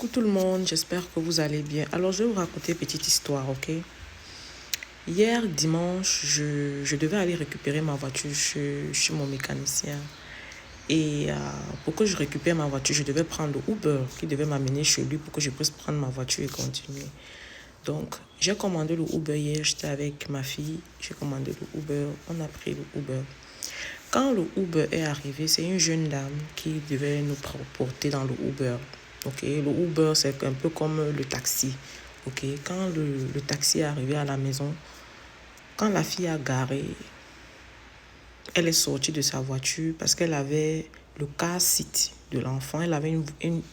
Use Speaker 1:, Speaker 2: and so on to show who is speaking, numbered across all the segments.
Speaker 1: Coucou tout le monde, j'espère que vous allez bien. Alors, je vais vous raconter une petite histoire, ok? Hier, dimanche, je devais aller récupérer ma voiture chez mon mécanicien. Et pour que je récupère ma voiture, je devais prendre le Uber qui devait m'amener chez lui pour que je puisse prendre ma voiture et continuer. Donc, j'ai commandé le Uber hier, j'étais avec ma fille, j'ai commandé le Uber, on a pris le Uber. Quand le Uber est arrivé, c'est une jeune dame qui devait nous porter dans le Uber. Ok, le Uber, c'est un peu comme le taxi. Ok, quand le taxi est arrivé à la maison, quand la fille a garé, elle est sortie de sa voiture parce qu'elle avait le car seat de l'enfant. Elle avait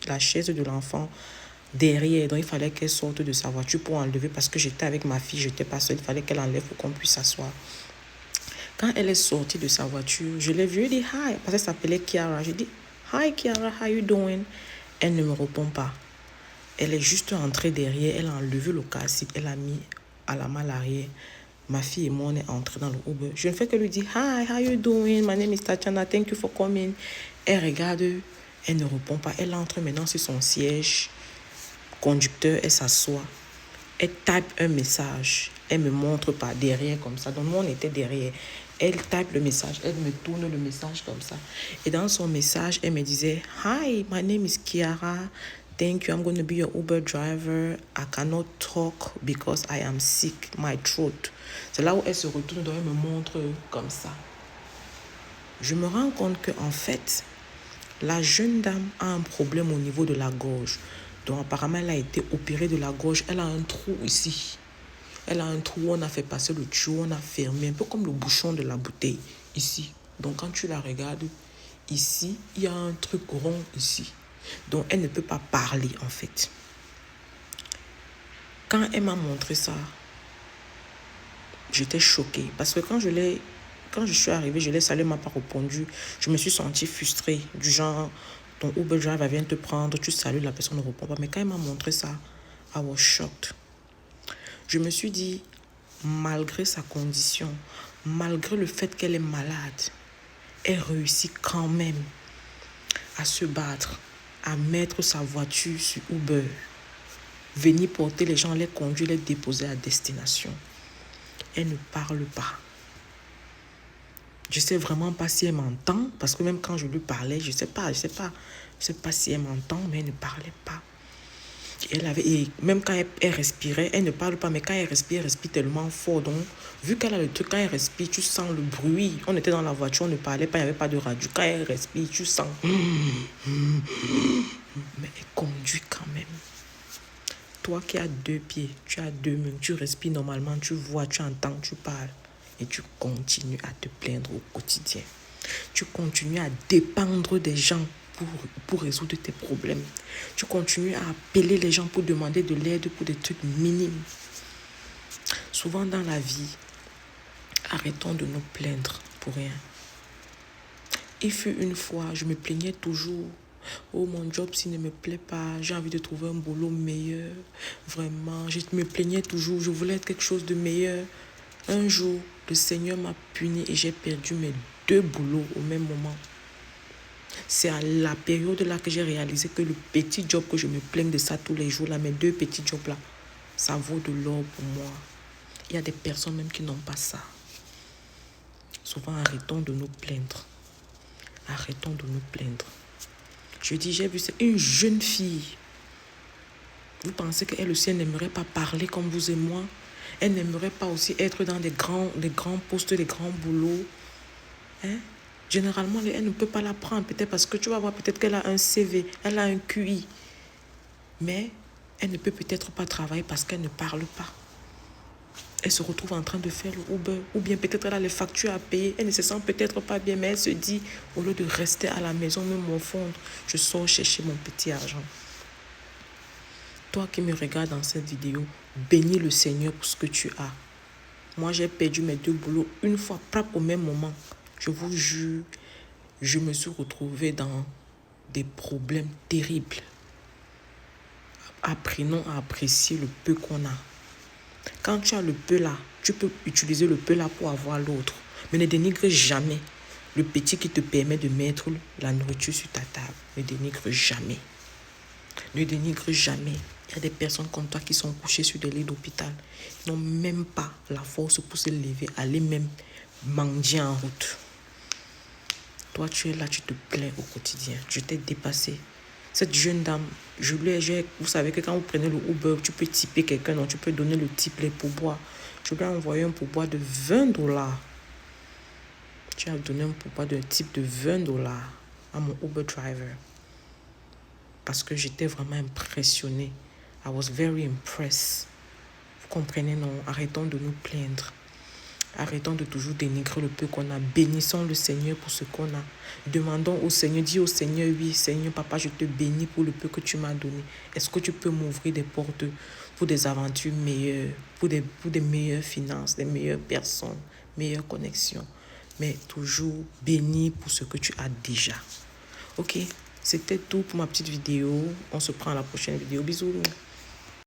Speaker 1: la chaise de l'enfant derrière. Donc, il fallait qu'elle sorte de sa voiture pour enlever parce que j'étais avec ma fille, je n'étais pas seule. Il fallait qu'elle enlève pour qu'on puisse s'asseoir. Quand elle est sortie de sa voiture, je l'ai vue, je dit hi, parce qu'elle s'appelait Kiara. J'ai dit, hi Kiara, how you doing? Elle ne me répond pas. Elle est juste entrée derrière, elle a enlevé le casse, elle a mis à la main l'arrière. Ma fille et moi, on est entrés dans le Uber. Je ne fais que lui dire, hi, how you doing? My name is Tatiana, thank you for coming. Elle regarde, elle ne répond pas. Elle entre maintenant sur son siège conducteur, elle s'assoit. Elle tape un message. Elle me montre par derrière comme ça. Donc, moi, on était derrière. Elle tape le message. Elle me tourne le message comme ça. Et dans son message, elle me disait, hi, my name is Kiara. Thank you. I'm going to be your Uber driver. I cannot talk because I am sick. My throat. C'est là où elle se retourne. Donc, elle me montre comme ça. Je me rends compte qu'en fait, la jeune dame a un problème au niveau de la gorge. Donc, apparemment, elle a été opérée de la gorge. Elle a un trou ici. Elle a un trou, on a fait passer le tuyau, on a fermé, un peu comme le bouchon de la bouteille, ici. Donc, quand tu la regardes, ici, il y a un truc rond ici. Donc, elle ne peut pas parler, en fait. Quand elle m'a montré ça, j'étais choquée. Parce que quand je suis arrivée, je l'ai salué, elle ne m'a pas répondu. Je me suis sentie frustrée, du genre, ton Uber driver vient te prendre, tu salues, la personne ne répond pas. Mais quand elle m'a montré ça, I was shocked. Je me suis dit, malgré sa condition, malgré le fait qu'elle est malade, elle réussit quand même à se battre, à mettre sa voiture sur Uber, venir porter les gens, les conduire, les déposer à destination. Elle ne parle pas. Je ne sais vraiment pas si elle m'entend, parce que même quand je lui parlais, je ne sais pas si elle m'entend, mais elle ne parlait pas. Et même quand elle respirait, elle ne parle pas, mais quand elle respire tellement fort. Donc, vu qu'elle a le truc, quand elle respire, tu sens le bruit. On était dans la voiture, on ne parlait pas, il n'y avait pas de radio. Quand elle respire, tu sens. Mais elle conduit quand même. Toi qui as 2 pieds, tu as 2 mains, tu respires normalement, tu vois, tu entends, tu parles. Et tu continues à te plaindre au quotidien. Tu continues à dépendre des gens pour résoudre tes problèmes. Tu continues à appeler les gens pour demander de l'aide pour des trucs minimes. Souvent dans la vie, arrêtons de nous plaindre pour rien. Il fut une fois, je me plaignais toujours. Oh, mon job, s'il ne me plaît pas, j'ai envie de trouver un boulot meilleur. Vraiment, je me plaignais toujours, je voulais être quelque chose de meilleur. Un jour, le Seigneur m'a puni et j'ai perdu mes 2 boulots au même moment. C'est à la période là que j'ai réalisé que le petit job que je me plaigne de ça tous les jours, là, mes 2 petits jobs là, ça vaut de l'or pour moi. Il y a des personnes même qui n'ont pas ça. Souvent, arrêtons de nous plaindre. Arrêtons de nous plaindre. Je dis, j'ai vu, c'est une jeune fille. Vous pensez qu'elle aussi, elle n'aimerait pas parler comme vous et moi? Elle n'aimerait pas aussi être dans des grands postes, des grands boulots. Hein? Généralement, elle ne peut pas la prendre. Peut-être parce que tu vas voir, peut-être qu'elle a un CV, elle a un QI. Mais elle ne peut peut-être pas travailler parce qu'elle ne parle pas. Elle se retrouve en train de faire le Uber. Ou bien peut-être elle a les factures à payer. Elle ne se sent peut-être pas bien, mais elle se dit, au lieu de rester à la maison, me morfondre, je sors chercher mon petit argent. Toi qui me regardes dans cette vidéo, bénis le Seigneur pour ce que tu as. Moi, j'ai perdu mes 2 boulots une fois, au même moment. Je vous jure, je me suis retrouvée dans des problèmes terribles. Apprenons à apprécier le peu qu'on a. Quand tu as le peu là, tu peux utiliser le peu là pour avoir l'autre. Mais ne dénigre jamais le petit qui te permet de mettre la nourriture sur ta table. Ne dénigre jamais. Ne dénigre jamais. Il y a des personnes comme toi qui sont couchées sur des lits d'hôpital. Ils n'ont même pas la force pour se lever, aller même mendier en route. Toi, tu es là, tu te plains au quotidien. Je t'ai dépassé. Cette jeune dame, vous savez que quand vous prenez le Uber, tu peux tiper quelqu'un, donc tu peux donner le type, les pourboires. Je lui ai envoyé un pourboire de $20. Tu as donné un pourboire d'un type de $20 à mon Uber driver. Parce que j'étais vraiment impressionnée. I was very impressed. Vous comprenez, non? Arrêtons de nous plaindre. Arrêtons de toujours dénigrer le peu qu'on a. Bénissons le Seigneur pour ce qu'on a. Demandons au Seigneur, dis au Seigneur, oui, Seigneur, papa, je te bénis pour le peu que tu m'as donné. Est-ce que tu peux m'ouvrir des portes pour des aventures meilleures, pour des meilleures finances, des meilleures personnes, meilleures connexions? Mais toujours béni pour ce que tu as déjà. Ok, c'était tout pour ma petite vidéo. On se prend à la prochaine vidéo. Bisous.